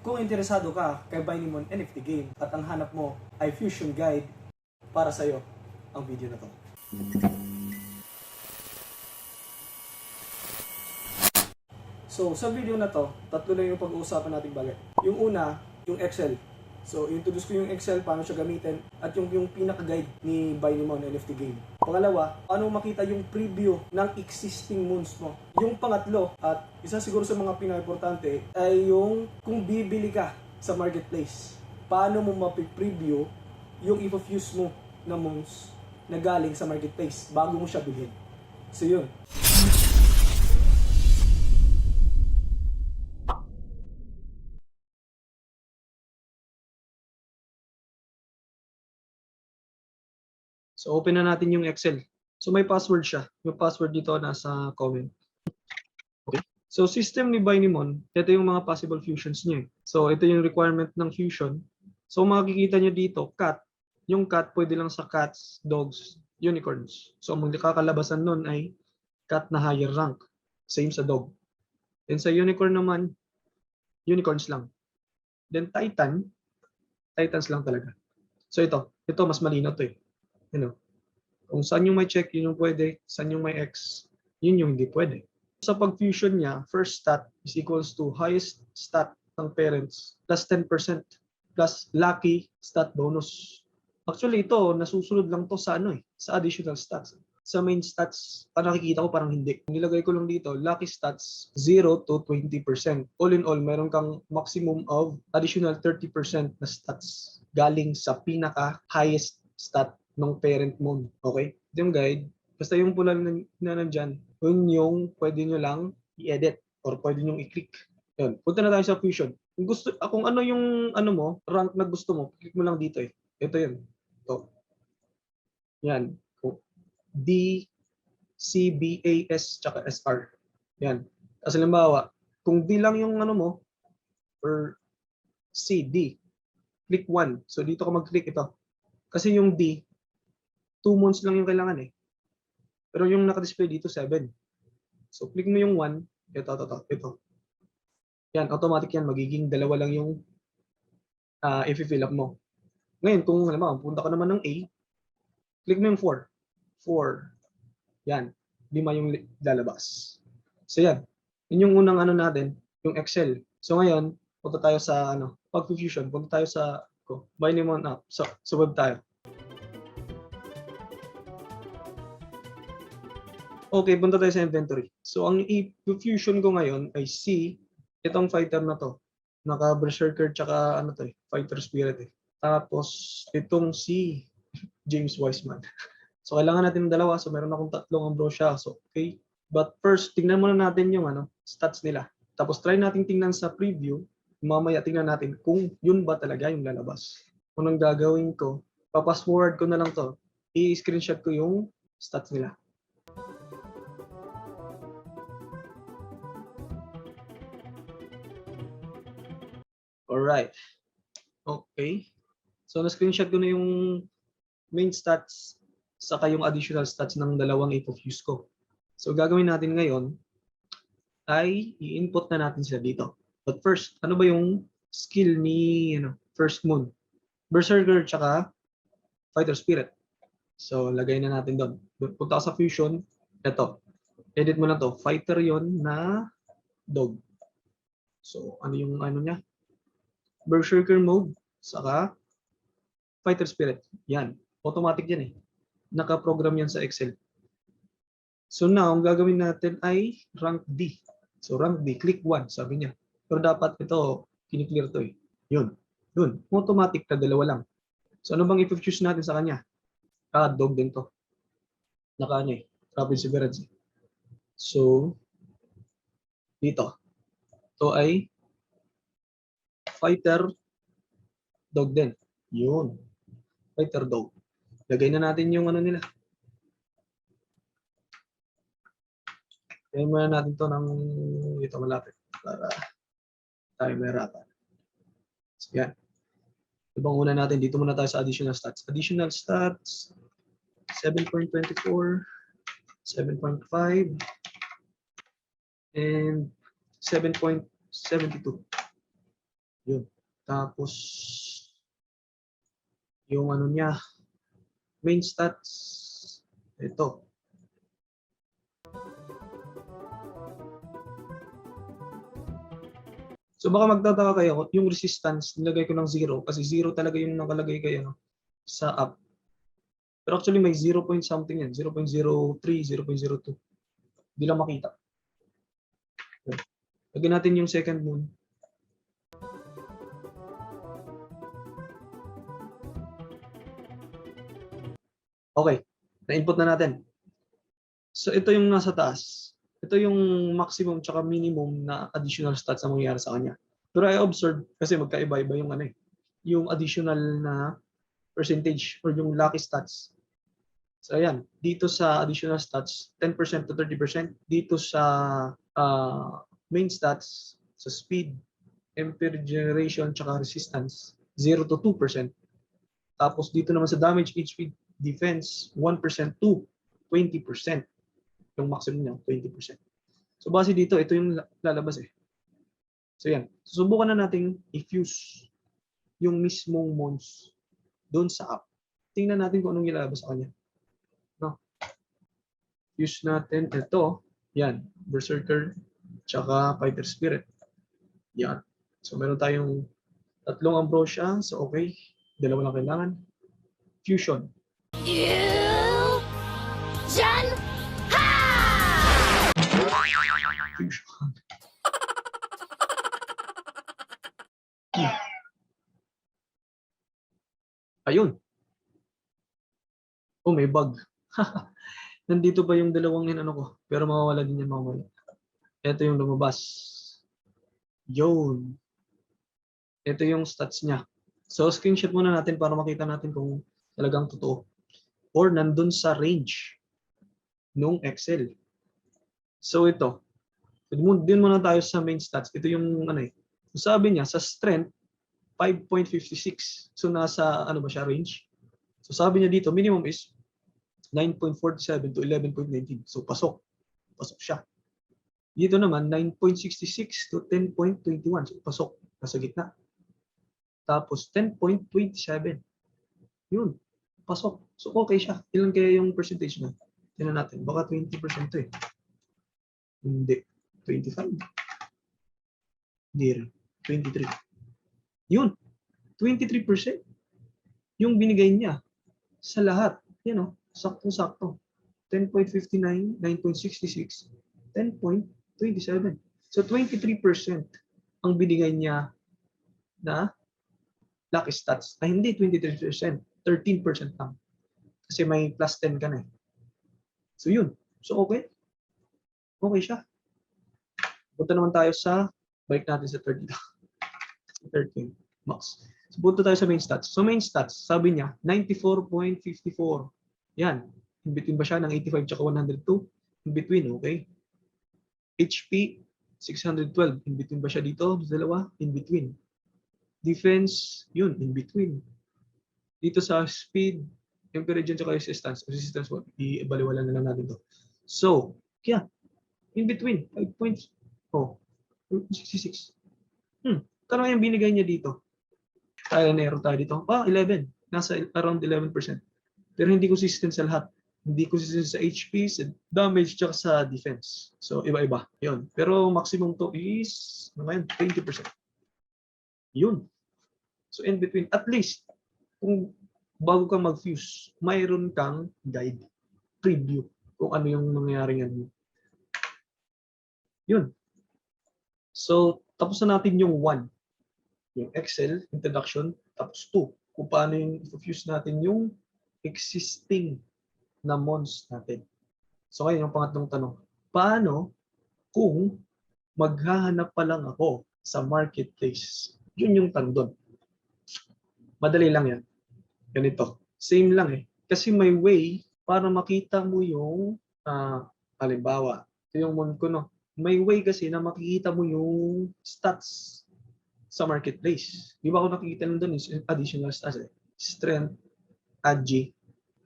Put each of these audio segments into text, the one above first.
Kung interesado ka kay Binemon NFT game at ang hanap mo ay Fusion Guide, para sa'yo ang video na to. So, sa video na to, tatlo lang yung pag-uusapan nating bagay. Yung una, yung Excel. So, introduce ko yung Excel, paano siya gamitin, at yung pinaka-guide ni Binemon NFT game. Pangalawa, paano makita yung preview ng existing MONS mo. Yung pangatlo, at isa siguro sa mga pinaka-importante, ay yung kung bibili ka sa marketplace. Paano mo mapipreview yung ipofuse mo na MONS na galing sa marketplace bago mo siya bilhin. So, yun. So, open na natin yung Excel. So, may password siya. Yung password dito nasa comment. Okay. So, system ni Binemon, ito yung mga possible fusions niya. So, ito yung requirement ng fusion. So, makikita niyo dito, cat. Yung cat, pwede lang sa cats, dogs, unicorns. So, ang kakalabasan nun ay cat na higher rank. Same sa dog. Then sa unicorn naman, unicorns lang. Then titan, titans lang talaga. So, ito mas malinaw to eh. You know, kung saan yung may check, yun yung pwede. Saan yung may X, yun yung hindi pwede. Sa pag-fusion niya, first stat is equals to highest stat ng parents plus 10% plus lucky stat bonus. Actually, ito, nasusunod lang to sa sa additional stats. Sa main stats, nakikita ko parang hindi. Nilagay ko lang dito, lucky stats 0 to 20%. All in all, meron kang maximum of additional 30% na stats galing sa pinaka-highest stat ng parent mo. Okay? Yung guide, basta yung pula na nandyan, yun yung pwede nyo lang i-edit or pwede nyo i-click. Yun. Punta na tayo sa fusion. Kung ano yung rank na gusto mo, click mo lang dito eh. Ito yun. Ito. Yan. D, C, B, A, S, tsaka SR. Yan. Kasi halimbawa, kung D lang yung mo, or C, D, click 1. So dito ka mag-click ito. Kasi yung D, 2 months lang yung kailangan eh. Pero yung naka-display dito, 7. So, click mo yung 1. Ito. Yan, automatic yan. Magiging dalawa lang yung i-fill up mo. Ngayon, kung halimbawa, punta ka naman ng A, click mo yung 4. 4. Yan. 5 yung lalabas. So, yan. Yun yung unang natin, yung Excel. So, ngayon, punta tayo sa pag-fusion. Punta tayo sa Binemon app. So, sa web tayo. Okay, punta tayo sa inventory. So, ang i-fusion ko ngayon ay C, itong fighter na to. Naka-berserker tsaka fighter spirit eh. Tapos, itong C, James Wiseman. So, kailangan natin ng dalawa. So, meron akong tatlong ambrosia. So, okay. But first, tingnan muna natin yung stats nila. Tapos, try natin tingnan sa preview. Mamaya tingnan natin kung yun ba talaga yung lalabas. Kung ang gagawin ko, papass-forward ko na lang to. I-screenshot ko yung stats nila. Alright. Okay. So, na-screenshot ko na yung main stats saka yung additional stats ng dalawang ipofuse ko. So, gagawin natin ngayon ay i-input na natin sila dito. But first, ano ba yung skill ni first moon? Berserker tsaka fighter spirit. So, lagay na natin doon. Punta ka sa fusion. Ito. Edit mo na to. Fighter yon na dog. So, ano yung niya? Berserker mode, saka fighter spirit. Yan. Automatic yan eh. Naka-program yan sa Excel. So now, ang gagawin natin ay rank D. So rank D, click 1, sabi niya. Pero dapat ito, kiniklear to eh. Yun. Yun. Automatic na dalawa lang. So ano bang i-choose natin sa kanya? Dog din to. Naka eh. Rapid severance. So, dito. Ito ay fighter dog din. Yun. Fighter dog. Lagay na natin yung nila. Lagay muna natin to ng dito malapit para tayo mahirapan. So, yan. Ibang una natin, dito muna tayo sa additional stats. Additional stats, 7.24, 7.5, and 7.72. Yun. Tapos, yung ano niya, main stats, ito. So baka magtataka kayo, yung resistance, nilagay ko ng 0 kasi 0 talaga yung nakalagay kayo sa app. Pero actually may 0 point something yan, 0.03, 0.02. Hindi lang makita. Lagyan natin yung second moon. Okay, na-input na natin. So ito yung nasa taas. Ito yung maximum tsaka minimum na additional stats na mangyayari sa kanya. Pero I observed kasi magkaiba-iba yung ano yung additional na percentage or yung lucky stats. So ayan, dito sa additional stats, 10% to 30%. Dito sa main stats, sa speed, ampere generation, tsaka resistance, 0 to 2%. Tapos dito naman sa damage, HP, defense, 1% to 20%. Yung maximum niya, 20%. So base dito, ito yung lalabas eh. So yan, susubukan na natin i-fuse yung mismong MONS doon sa app. Tingnan natin kung anong ilalabas sa kanya. No? Fuse natin ito, yan, Berserker, tsaka Fighter Spirit. Yan. So meron tayong tatlong ambrosia, so okay. Dalawa lang kailangan. Fusion. Fusion. Ayun. Oh, may bug. Nandito pa yung dalawang yan ano ko, pero mawawala din yan mamaya. Ito yung lumabas. Yun. Ito yung stats niya. So, screenshot muna natin para makita natin kung talagang totoo. Or nandun sa range nung Excel. So, ito. Din muna tayo sa main stats. Ito yung ano eh. Sabi niya, sa strength, 5.56. So, nasa ano ba siya, range? So, sabi niya dito, minimum is 9.47 to 11.19. So, pasok. Pasok siya. Dito naman, 9.66 to 10.21. So, pasok. Nasa gitna. Tapos, 10.27. Yun. Pasok. So, okay siya. Ilan kaya yung percentage na? Tingnan natin. Baka 20% to eh. Hindi. 25. Hindi rin. 23. Yun. 23%. Yung binigay niya sa lahat. Yan o. Sakto-sakto. 10.59, 9.66, 10.27. So 23% ang binigay niya na lucky stats. Ay hindi 23%, 13% lang. Kasi may plus 10 ka na eh. So yun. So okay. Okay siya. Punta naman tayo sa, balik natin sa 30. 13 max. So punta tayo sa main stats. So main stats, sabi niya 94.54. Yan. In between ba siya ng 85 tsaka 102? In between, okay? HP, 612. In between ba siya dito? Dalawa? In between. Defense, yun, in between. Dito sa speed, ampere tsaka resistance. Resistance, i-baliwala na lang natin to. So, kaya, in between, 5 points. Oh, 66. Kano yung binigay niya dito? Tayo na error tayo dito. 11. Nasa around 11%. Pero hindi consistent sa lahat. Hindi consistent sa HP, sa damage, tsaka sa defense. So, iba-iba. Yun. Pero maximum to is, naman, 20%. Yun. So, in between, at least, kung bago kang mag-fuse, mayroon kang guide, preview, kung ano yung mangyayari yan. Yun. So, tapos na natin yung 1. Yung Excel, introduction, tapos 2. Kung paano yung fuse natin yung existing na MONS natin. So ngayon, yung pangatlong tanong, paano kung maghahanap pa lang ako sa marketplace? Yun yung tanong doon. Madali lang yan. Ganito. Same lang eh. Kasi may way para makita mo yung, halimbawa, ito yung MON ko, no? May way kasi na makikita mo yung stats sa marketplace. Di ba ako nakikita lang doon is additional stats eh. Strength, AG,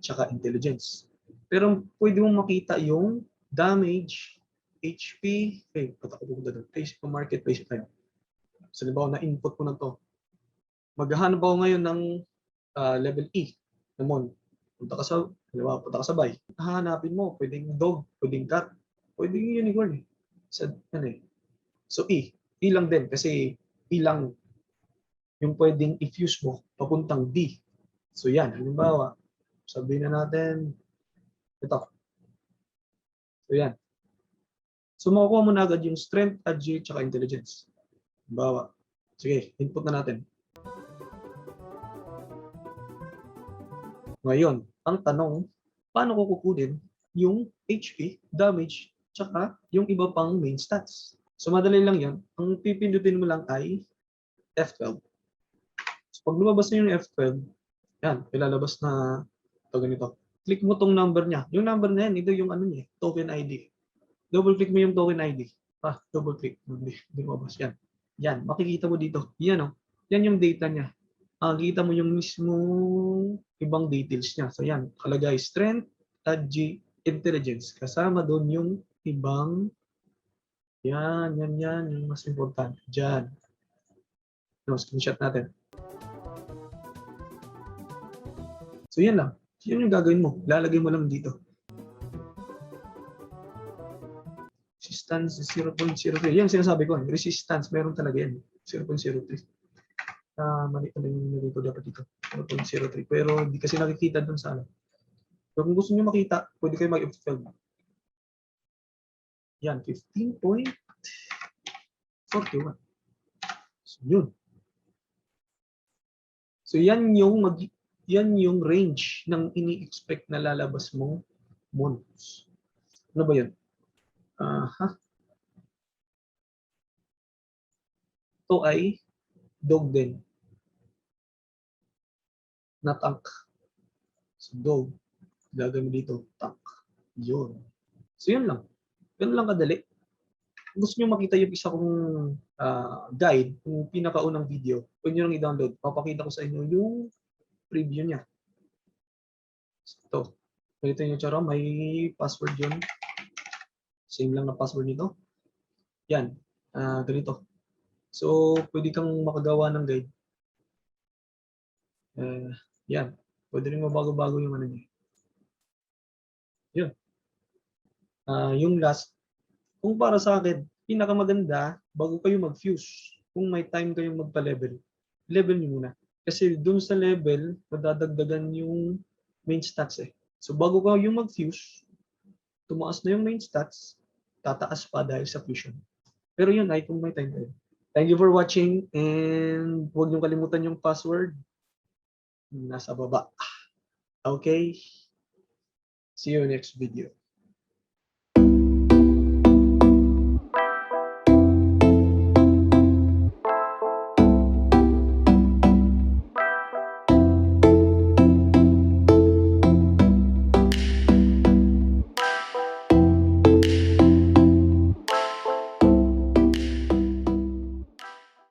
tsaka intelligence. Pero pwede mong makita yung damage, HP, patak ko doon, marketplace tayo. So, halimbawa, na-input ko na to. Maghahanap ako ngayon ng level E na Mon. Punta ka sa buy. Hahanapin mo, pwedeng dog, pwedeng cat, pwedeng unicorn. So, E. E lang din kasi E lang yung pwedeng i-fuse mo papuntang D. So, yan. Halimbawa, sabihin na natin, ito. So, yan. So, makukuha mo na agad yung strength, agility, tsaka intelligence. Halimbawa. Sige, input na natin. Ngayon, ang tanong, paano ko kukunin yung HP, damage, tsaka yung iba pang main stats? So, madali lang yan. Ang pipindutin mo lang ay F12. So, pag lumabas na yung F12, yan, ilalabas na ito ganito. Click mo tong number niya. Yung number na yan, ito yung ano niya, token ID. Double click mo yung token ID. Double click. Hindi lumabas yan. Yan, makikita mo dito. Yan o. Yan yung data niya. Kita mo yung mismong ibang details niya. So yan, kalagay strength, ag, intelligence. Kasama doon yung ibang, yan, yung mas important. Diyan. No, screenshot natin. So yan lang. Yan yung gagawin mo. Lalagay mo lang dito. Resistance 0.03. Yan sinasabi ko. Resistance, meron talaga yan. 0.03. Mali pala yung nilito dapat dito. 0.03. Pero hindi kasi nakikita dun sa ano. So kung gusto nyo makita, pwede kayo mag-F12. Yan, 15.41. So yun. So yan yung range ng ini-expect na lalabas mong MONS. Ano ba yun? Ito ay dog din. Na tank. So dog. Gagawin mo dito, tank. Yun. So yun lang. Yun lang kadali. Kung gusto nyo makita yung isa kong guide, yung pinakaunang video, pwede nyo lang i-download. Papakita ko sa inyo yung preview niya. So, ito. Ganito yung tsara. May password yun. Same lang na password nito. Yan. Ganito. So, pwede kang makagawa ng guide. Yan. Pwede rin mabago-bago yung ano niya. Yun. Yung last, kung para sa akin, pinakamaganda, bago kayo mag-fuse, kung may time kayong magpa-level, level nyo muna. Kasi dun sa level, madadagdagan yung main stats eh. So bago kayo mag-fuse, tumaas na yung main stats, tataas pa dahil sa fusion. Pero yun ay kung may time kayo. Thank you for watching and huwag nyo kalimutan yung password. Nasa baba. Okay? See you next video.